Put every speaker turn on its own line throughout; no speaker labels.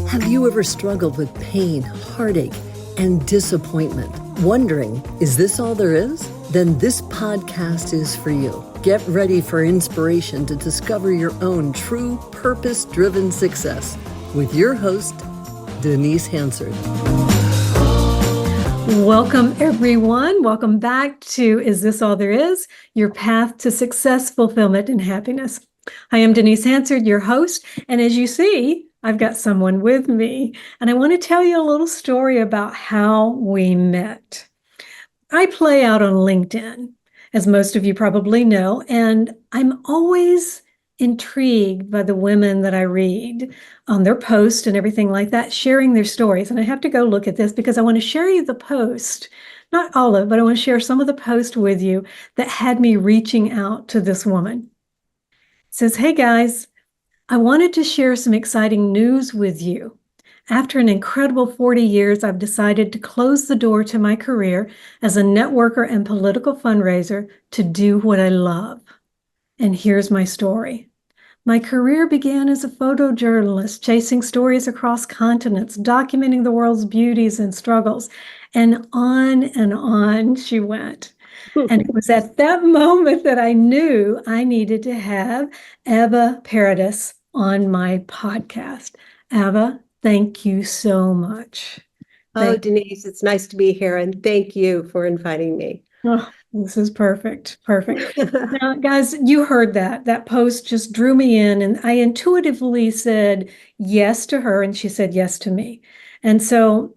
Have you ever struggled with pain, heartache, and disappointment? Wondering, is this all there is? Then this podcast is for you. Get ready for inspiration to discover your own true purpose-driven success with your host, Denise Hansard.
Welcome, everyone. Welcome back to Is This All There Is? Your path to success, fulfillment, and happiness. I am Denise Hansard, your host, and as you see, I've got someone with me, and I want to tell you a little story about how we met. I play out on LinkedIn, as most of you probably know, and I'm always intrigued by the women that I read on their posts and everything like that, sharing their stories. And I have to go look at this because I want to share you the post, not all of it, but I want to share some of the post with you that had me reaching out to this woman. It says, "Hey guys, I wanted to share some exciting news with you. After an incredible 40 years, I've decided to close the door to my career as a networker and political fundraiser to do what I love. And here's my story. My career began as a photojournalist, chasing stories across continents, documenting the world's beauties and struggles, and on she went. And it was at that moment that I knew I needed to have Eva Paredes on my podcast. Eva, thank you so much.
Oh, Denise, it's nice to be here, and thank you for inviting me.
Oh, this is perfect. Perfect. Now, guys, you heard that. That post just drew me in, and I intuitively said yes to her, and she said yes to me. And so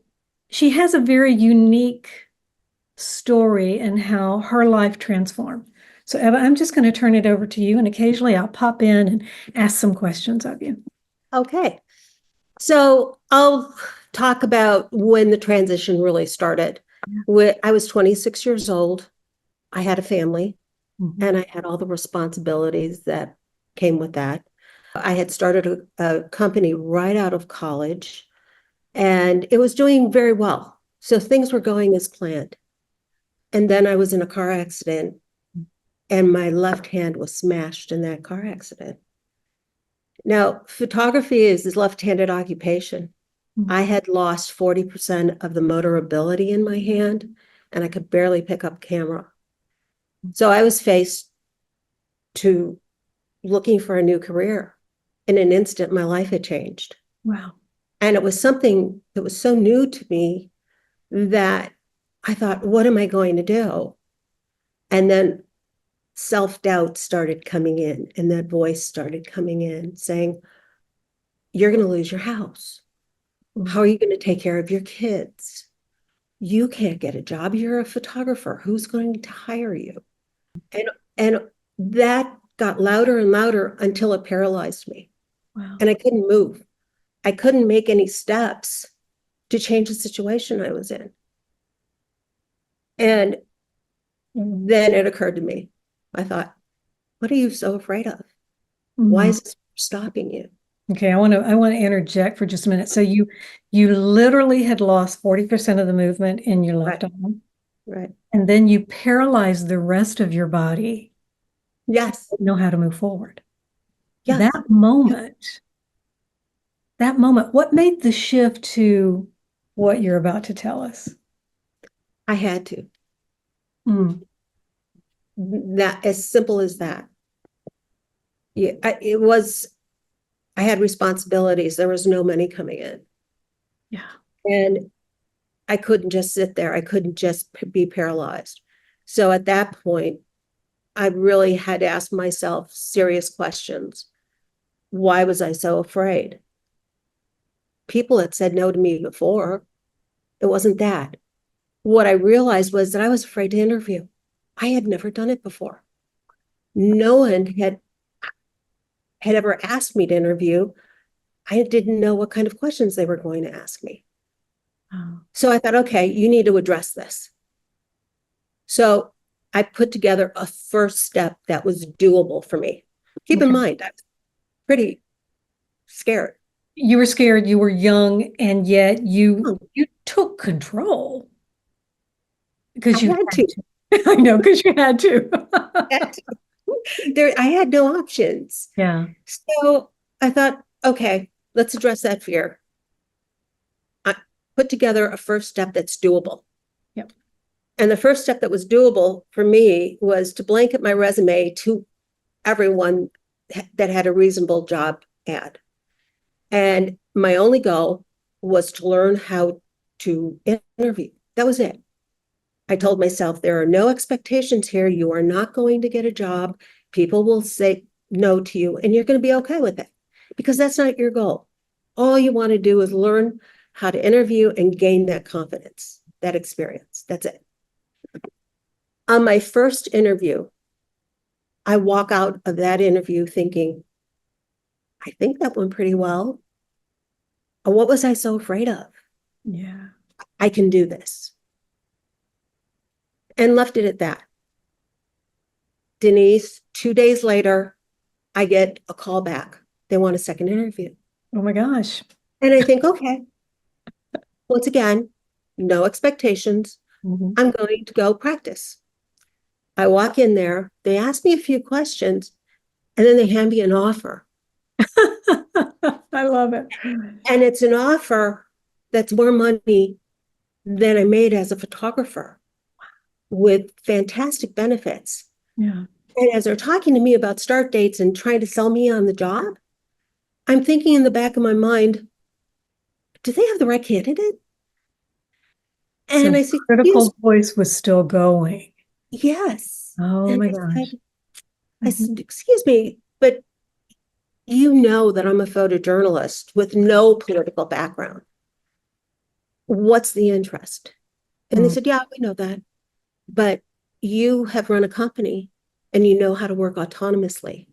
she has a very unique story and how her life transformed. So, Eva, I'm just going to turn it over to you, and occasionally I'll pop in and ask some questions of you.
Okay. So I'll talk about when the transition really started. I was 26 years old. I had a family, and I had all the responsibilities that came with that. I had started a company right out of college, and it was doing very well. So things were going as planned. And then I was in a car accident, and my left hand was smashed in that car accident. Now, photography is a left-handed occupation. I had lost 40% of the motor ability in my hand, and I could barely pick up camera. So I was faced to looking for a new career. In an instant, my life had changed.
Wow.
And it was something that was so new to me that I thought, what am I going to do? And then self-doubt started coming in, and that voice started coming in saying, you're going to lose your house. How are you going to take care of your kids? You can't get a job. You're a photographer. Who's going to hire you? And that got louder and louder until it paralyzed me.
Wow.
And I couldn't move. I couldn't make any steps to change the situation I was in. And then it occurred to me. I thought, what are you so afraid of? Why is this stopping you?
Okay, I want to interject for just a minute. So you literally had lost 40% of the movement in your left arm.
Right.
And then you paralyzed the rest of your body.
Yes.
You know how to move forward.
Yes.
That moment, what made the shift to what you're about to tell us?
I had to. That, as simple as that. Yeah, I had responsibilities. There was no money coming in.
Yeah.
And I couldn't just sit there. I couldn't just be paralyzed. So at that point, I really had to ask myself serious questions. Why was I so afraid? People had said no to me before. It wasn't that. What I realized was that I was afraid to interview. I had never done it before. No one had ever asked me to interview. I didn't know what kind of questions they were going to ask me.
Oh.
So I thought, okay, you need to address this. So I put together a first step that was doable for me. Keep in mind, I was pretty scared.
You were scared, you were young, and yet you took control. Because you
had to.
I know, because you had to.
I had no options.
Yeah.
So I thought, okay, let's address that fear. I put together a first step that's doable.
Yep.
And the first step that was doable for me was to blanket my resume to everyone that had a reasonable job ad. And my only goal was to learn how to interview. That was it. I told myself, there are no expectations here. You are not going to get a job. People will say no to you, and you're going to be okay with it because that's not your goal. All you want to do is learn how to interview and gain that confidence, that experience. That's it. On my first interview, I walk out of that interview thinking, I think that went pretty well. What was I so afraid of?
Yeah.
I can do this. And left it at that. Denise, 2 days later, I get a call back. They want a second interview.
Oh my gosh.
And I think, okay, once again, no expectations.
Mhm.
I'm going to go practice. I walk in there, they ask me a few questions, and then they hand me an offer.
I love it.
And it's an offer that's more money than I made as a photographer with fantastic benefits.
Yeah.
And as they're talking to me about start dates and trying to sell me on the job, I'm thinking in the back of my mind, do they have the right candidate? And
So
I said,
critical voice was still going.
yes.
Oh
And
my
I
gosh.
said, excuse me, but you know that I'm a photojournalist with no political background. What's the interest? And they said, yeah, we know that. But you have run a company and you know how to work autonomously.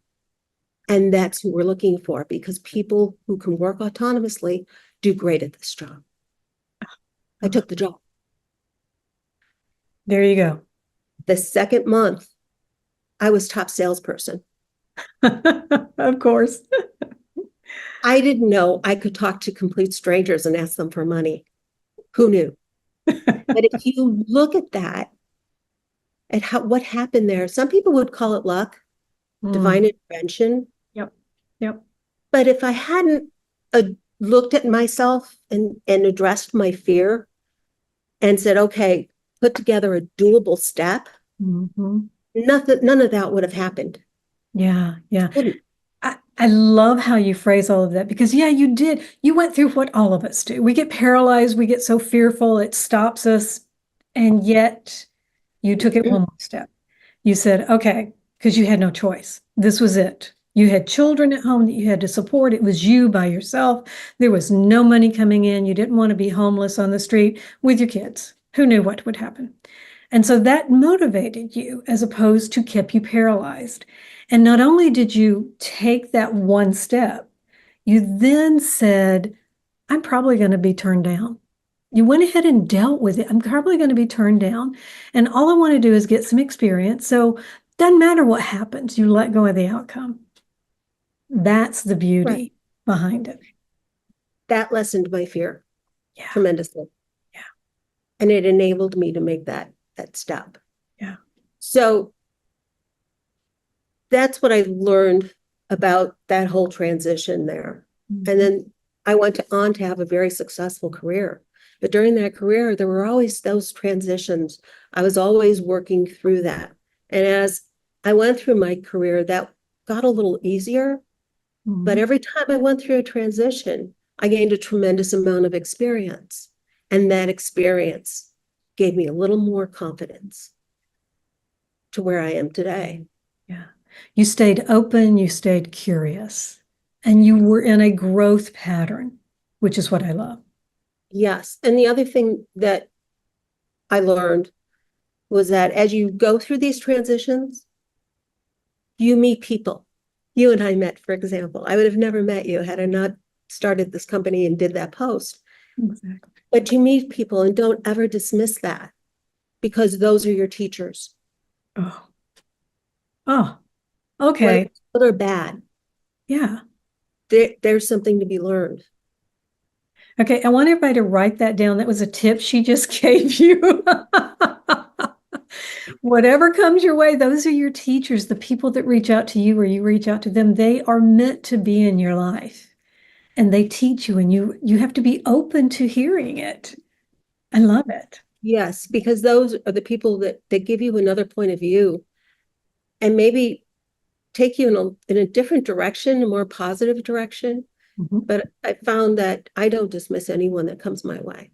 And that's who we're looking for, because people who can work autonomously do great at this job. I took the job.
There you go.
The second month, I was top salesperson.
Of course.
I didn't know I could talk to complete strangers and ask them for money. Who knew? But if you look at that, at what happened there, some people would call it luck, divine intervention.
Yep. Yep.
But if I hadn't looked at myself and addressed my fear and said, okay, put together a doable step, none of that would have happened.
Yeah. Yeah.
Wouldn't.
I love how you phrase all of that because, yeah, you did. You went through what all of us do. We get paralyzed. We get so fearful. It stops us. And yet you took it one more step. You said, okay, because you had no choice. This was it. You had children at home that you had to support. It was you by yourself. There was no money coming in. You didn't want to be homeless on the street with your kids. Who knew what would happen? And so that motivated you as opposed to kept you paralyzed. And not only did you take that one step, you then said, I'm probably going to be turned down. You went ahead and dealt with it. I'm probably going to be turned down. And all I want to do is get some experience. So it doesn't matter what happens. You let go of the outcome. That's the beauty behind it.
That lessened my fear tremendously.
Yeah.
And it enabled me to make that step.
Yeah.
So that's what I learned about that whole transition there. And then I went on to have a very successful career. But during that career, there were always those transitions. I was always working through that. And as I went through my career, that got a little easier. But every time I went through a transition, I gained a tremendous amount of experience. And that experience gave me a little more confidence to where I am today.
Yeah. You stayed open, you stayed curious, and you were in a growth pattern, which is what I love.
Yes. And the other thing that I learned was that as you go through these transitions, you meet people. You and I met, for example. I would have never met you had I not started this company and did that post.
Exactly.
But you meet people and don't ever dismiss that, because those are your teachers.
Oh, okay.
Whether good or bad.
Yeah.
There's something to be learned.
Okay, I want everybody to write that down. That was a tip she just gave you. Whatever comes your way, those are your teachers, the people that reach out to you or you reach out to them. They are meant to be in your life, and they teach you, and you have to be open to hearing it. I love it.
Yes, because those are the people that give you another point of view and maybe take you in a different direction, a more positive direction.
Mm-hmm.
But I found that I don't dismiss anyone that comes my way.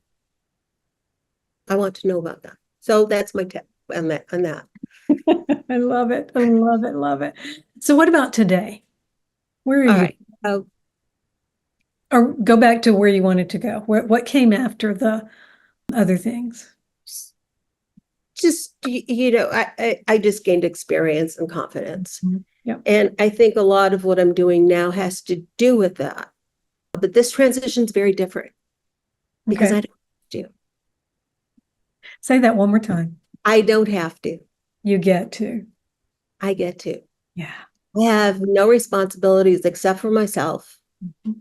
I want to know about that. So that's my tip on that.
I love it. I love it. Love it. So what about today? Where are
All
you?
right.
Or go back to where you wanted to go. What came after the other things?
Just, I just gained experience and confidence.
Mm-hmm. Yeah.
And I think a lot of what I'm doing now has to do with that. But this transition is very different because
Okay.
I don't have to.
Say that one more time.
I don't have to.
You get to.
I get to.
Yeah.
I have no responsibilities except for myself.
Mm-hmm.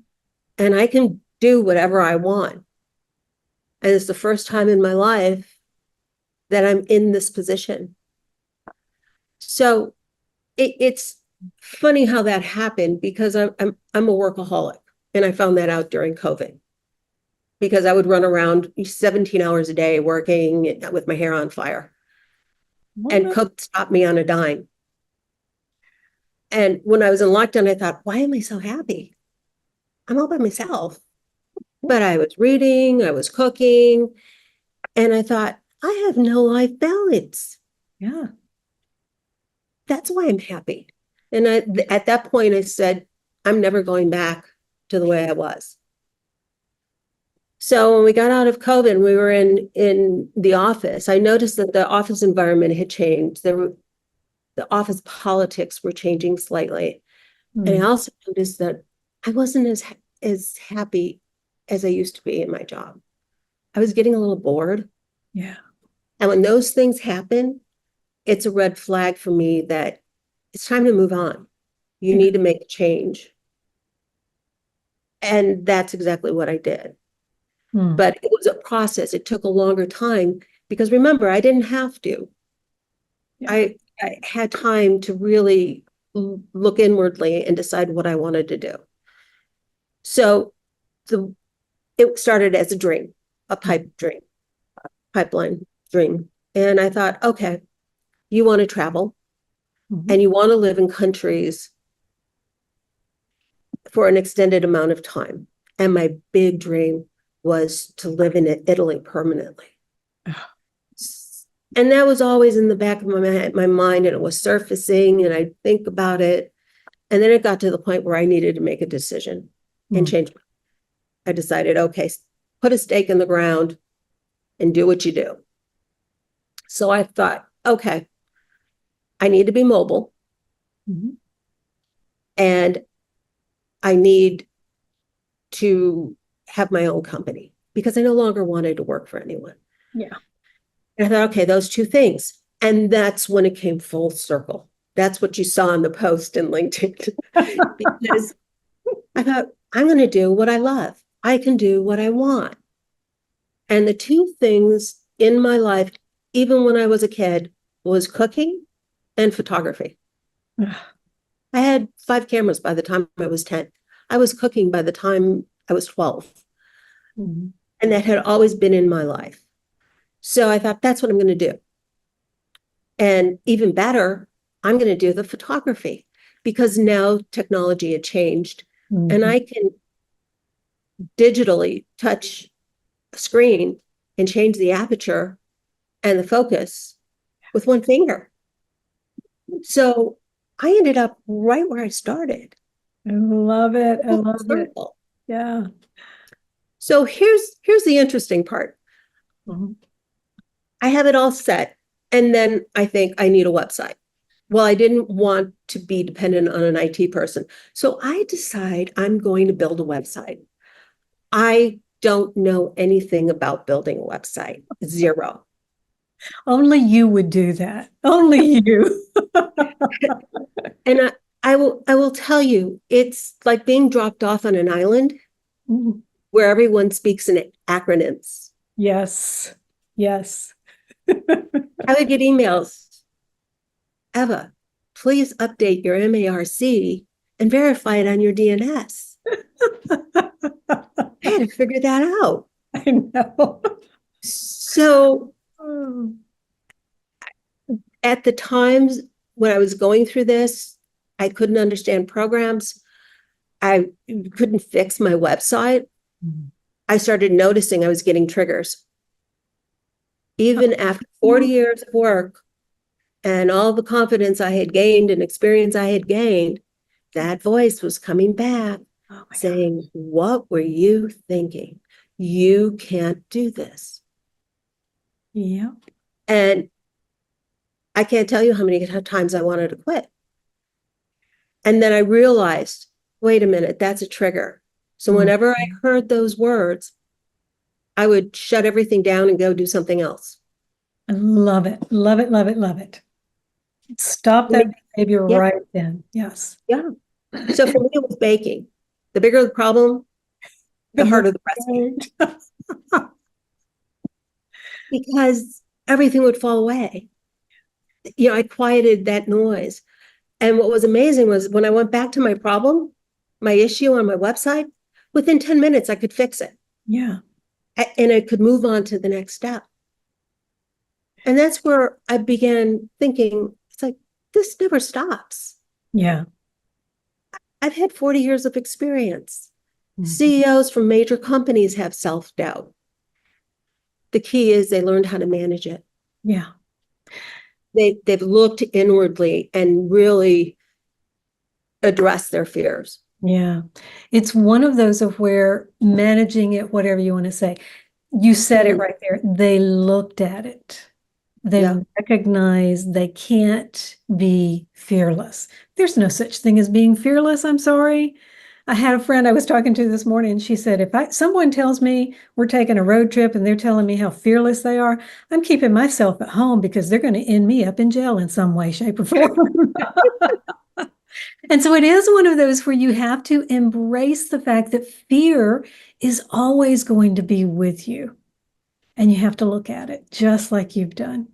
And I can do whatever I want. And it's the first time in my life that I'm in this position. So it's funny how that happened because I'm a workaholic. And I found that out during COVID because I would run around 17 hours a day working with my hair on fire. And COVID stopped me on a dime. And when I was in lockdown, I thought, why am I so happy? I'm all by myself. But I was reading, I was cooking, and I thought, I have no life balance.
Yeah.
That's why I'm happy. And at that point, I said, I'm never going back to the way I was. So when we got out of COVID, we were in the office. I noticed that the office environment had changed. The office politics were changing slightly.
Mm.
And I also noticed that I wasn't as happy as I used to be in my job. I was getting a little bored.
Yeah.
And when those things happen, it's a red flag for me that it's time to move on. You need to make a change. And that's exactly what I did.
Mm.
But it was a process. It took a longer time because remember, I didn't have to.
Yeah.
I had time to really look inwardly and decide what I wanted to do. So it started as a dream, a pipeline dream. And I thought, okay, you want to travel and you want to live in countries for an extended amount of time. And my big dream was to live in Italy permanently. And that was always in the back of my mind, and it was surfacing, and I'd think about it. And then it got to the point where I needed to make a decision and change. I decided, okay, put a stake in the ground and do what you do. So I thought, okay, I need to be mobile. And I need to have my own company because I no longer wanted to work for anyone.
Yeah.
And I thought, okay, those two things. And that's when it came full circle. That's what you saw in the post in LinkedIn. Because I thought, I'm going to do what I love. I can do what I want. And the two things in my life, even when I was a kid, was cooking and photography. I had 5 cameras by the time I was 10. I was cooking by the time I was 12. And that had always been in my life. So I thought, that's what I'm going to do. And even better, I'm going to do the photography because now technology had changed and I can digitally touch a screen and change the aperture and the focus with one finger. So I ended up right where I started.
I love it. I love it. Yeah.
So here's the interesting part. I have it all set. And then I think I need a website. Well, I didn't want to be dependent on an IT person. So I decide I'm going to build a website. I don't know anything about building a website. Zero.
Only you would do that. Only you.
And I will tell you, it's like being dropped off on an island where everyone speaks in acronyms.
Yes. Yes.
I would get emails Eva, please update your MARC and verify it on your DNS. I had to figure that out.
I know.
So at the times when I was going through this, I couldn't understand programs. I couldn't fix my website. I started noticing I was getting triggers. Even after 40 years of work and all the confidence I had gained and experience I had gained, that voice was coming back saying, what were you thinking? You can't do this.
Yeah.
And I can't tell you how many times I wanted to quit. And then I realized, wait a minute, that's a trigger. So whenever I heard those words, I would shut everything down and go do something else.
I love it. Love it. Love it. Love it. Stop that behavior right then. Yes.
Yeah. So for me, it was baking. The bigger the problem, the harder the recipe. Because everything would fall away. You know, I quieted that noise. And what was amazing was when I went back to my problem, my issue on my website, within 10 minutes, I could fix it.
Yeah.
And I could move on to the next step. And that's where I began thinking, it's like, this never stops.
Yeah.
I've had 40 years of experience. CEOs from major companies have self-doubt. The key is they learned how to manage it.
Yeah.
They've looked inwardly and really addressed their fears.
Yeah. It's one of those of where managing it, whatever you want to say, you said it right there. They looked at it. They recognize they can't be fearless. There's no such thing as being fearless. I'm sorry. I had a friend I was talking to this morning, and she said, if someone tells me we're taking a road trip and they're telling me how fearless they are, I'm keeping myself at home because they're going to end me up in jail in some way, shape, or form. And so it is one of those where you have to embrace the fact that fear is always going to be with you. And you have to look at it just like you've done.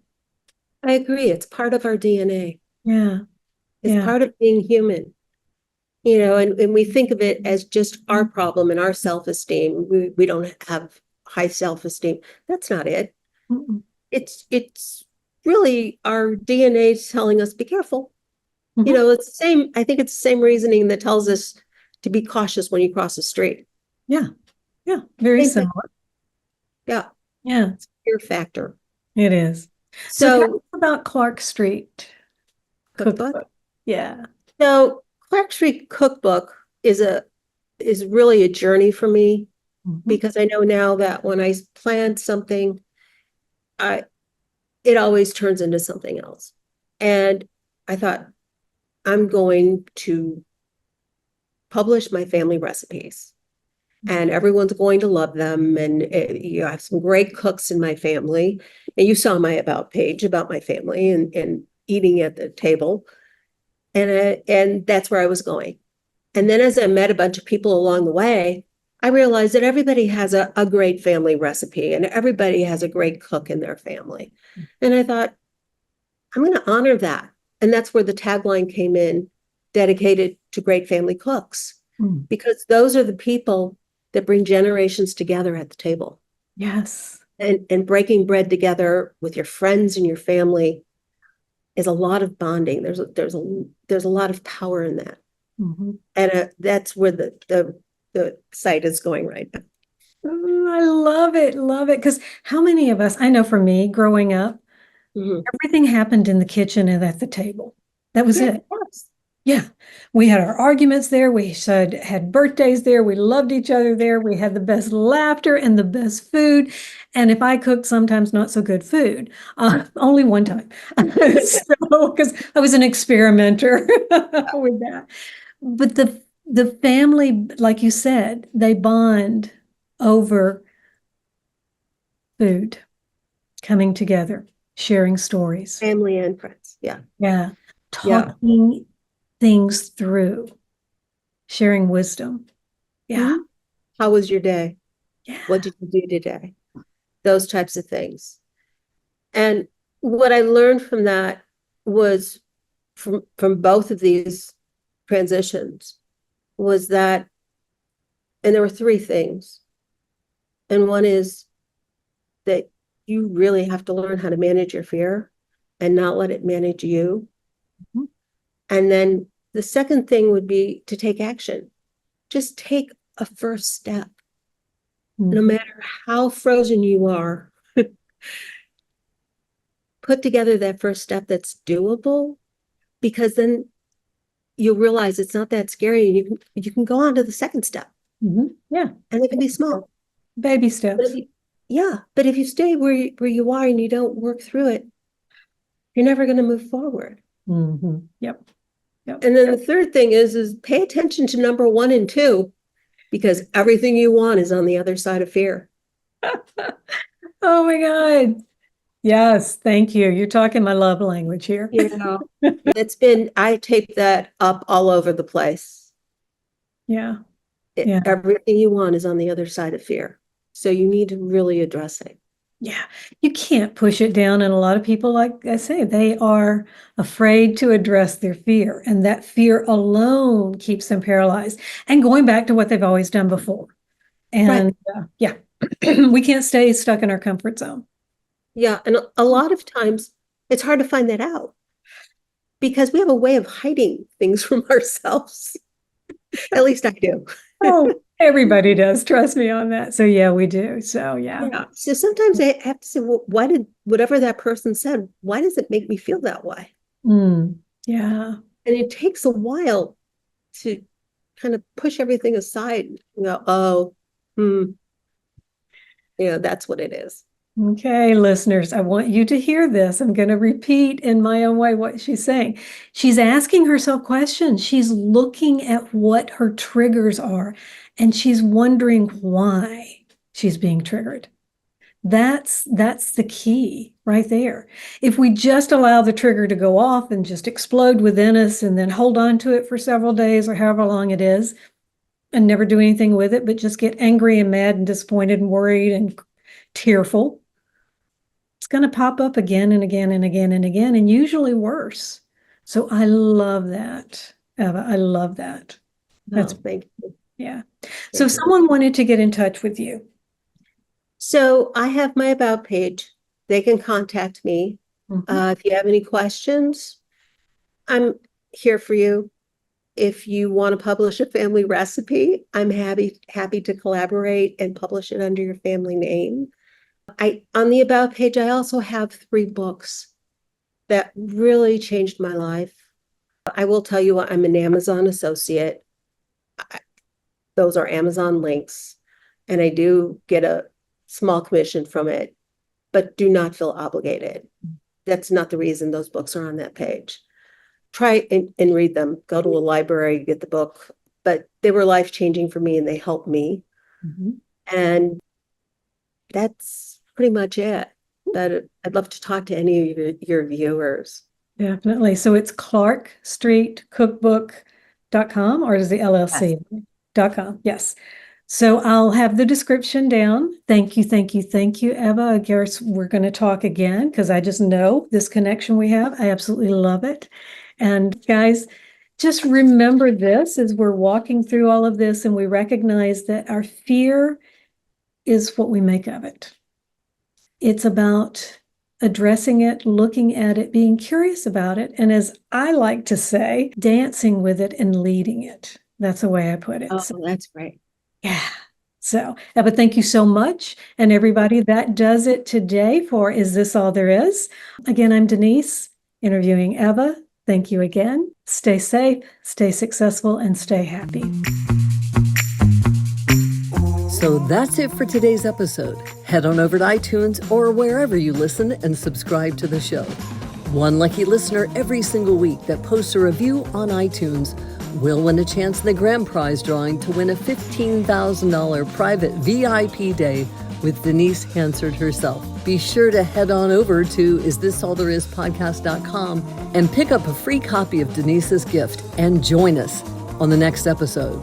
I agree. It's part of our DNA.
Yeah.
It's part of being human. You know, and we think of it as just our problem and our self-esteem. We don't have high self-esteem. That's not it. It's really our DNA telling us, be careful. You know, it's the same. I think it's the same reasoning that tells us to be cautious when you cross the street.
Yeah. Yeah. Very similar.
Yeah.
Yeah.
It's a fear factor.
It is. So tell us about Clark Street Cookbook. Yeah.
So Clark Street Cookbook is really a journey for me because I know now that when I plan something, it always turns into something else. And I thought, I'm going to publish my family recipes and everyone's going to love them. And you know, I have some great cooks in my family. And you saw my about page about my family and eating at the table. And that's where I was going. And then as I met a bunch of people along the way, I realized that everybody has a great family recipe and everybody has a great cook in their family. And I thought, I'm going to honor that. And that's where the tagline came in, dedicated to great family cooks, because those are the people that bring generations together at the table.
Yes.
And breaking bread together with your friends and your family is a lot of bonding. There's a lot of power in that. And that's where the site is going right now.
I love it. Love it. Because how many of us, I know for me growing up, everything happened in the kitchen and at the table. That was it. Yeah. We had our arguments there. We had birthdays there. We loved each other there. We had the best laughter and the best food. And if I cooked sometimes not so good food, only one time. So, because I was an experimenter with that. But the family, like you said, they bond over food, coming together, sharing stories.
Family and friends. Yeah.
Yeah. Talking things through, sharing wisdom. Yeah.
How was your day?
Yeah.
What did you do today? Those types of things. And what I learned from that was from both of these transitions was that, and there were three things. And one is that you really have to learn how to manage your fear and not let it manage you.
Mhm.
And then the second thing would be to take action. Just take a first step. No
Mhm.
matter how frozen you are, put together that first step that's doable, because then you'll realize it's not that scary. You can go on to the second step,
Mhm. Yeah,
and it can be small.
baby
But
steps.
but if you stay where you are and you don't work through it, you're never going to move forward.
Yep.
And then the third thing is pay attention to number 1 and 2, because everything you want is on the other side of fear.
Oh my God. Yes, thank you. You're talking my love language here.
Yeah. I tape that up all over the place.
Yeah. Yeah.
Everything you want is on the other side of fear. So you need to really address it.
Yeah. You can't push it down. And a lot of people, like I say, they are afraid to address their fear. And that fear alone keeps them paralyzed and going back to what they've always done before. And yeah, we can't stay stuck in our comfort zone.
Yeah. And a lot of times it's hard to find that out because we have a way of hiding things from ourselves. At least I do.
Oh, everybody does. Trust me on that. So yeah, we do. So yeah.
So sometimes I have to say, well, whatever that person said, why does it make me feel that way?
Yeah.
And it takes a while to kind of push everything aside and go, that's what it is.
Okay, listeners, I want you to hear this. I'm going to repeat in my own way what she's saying. She's asking herself questions. She's looking at what her triggers are, and she's wondering why she's being triggered. That's the key right there. If we just allow the trigger to go off and just explode within us and then hold on to it for several days or however long it is and never do anything with it, but just get angry and mad and disappointed and worried and tearful, it's going to pop up again and again and again and again, and usually worse. So I love that, Eva. I love that. That's
thank you.
Yeah. So if someone wanted to get in touch with you.
So I have my About page. They can contact me. If you have any questions, I'm here for you. If you want to publish a family recipe, I'm happy to collaborate and publish it under your family name. On the About page, I also have 3 books that really changed my life. I will tell you, I'm an Amazon associate. Those are Amazon links, and I do get a small commission from it, but do not feel obligated. That's not the reason those books are on that page. Try and read them. Go to a library, get the book. But they were life-changing for me, and they helped me. And that's pretty much it. But I'd love to talk to any of your viewers.
Definitely. So it's Clark Street Cookbook.com, or is the LLC.com? Yes. So I'll have the description down. Thank you, Eva. I guess we're going to talk again because I just know this connection we have. I absolutely love it. And guys, just remember this as we're walking through all of this, and we recognize that our fear is what we make of it. It's about addressing it, looking at it, being curious about it, and as I like to say, dancing with it and leading it. That's the way I put it.
Oh, that's great.
Yeah. So, Eva, thank you so much. And everybody, that does it today for Is This All There Is? Again, I'm Denise, interviewing Eva. Thank you again. Stay safe, stay successful, and stay happy.
So that's it for today's episode. Head on over to iTunes or wherever you listen and subscribe to the show. One lucky listener every single week that posts a review on iTunes will win a chance in the grand prize drawing to win a $15,000 private VIP day with Denise Hansard herself. Be sure to head on over to isthisalthereispodcast.com and pick up a free copy of Denise's gift and join us on the next episode.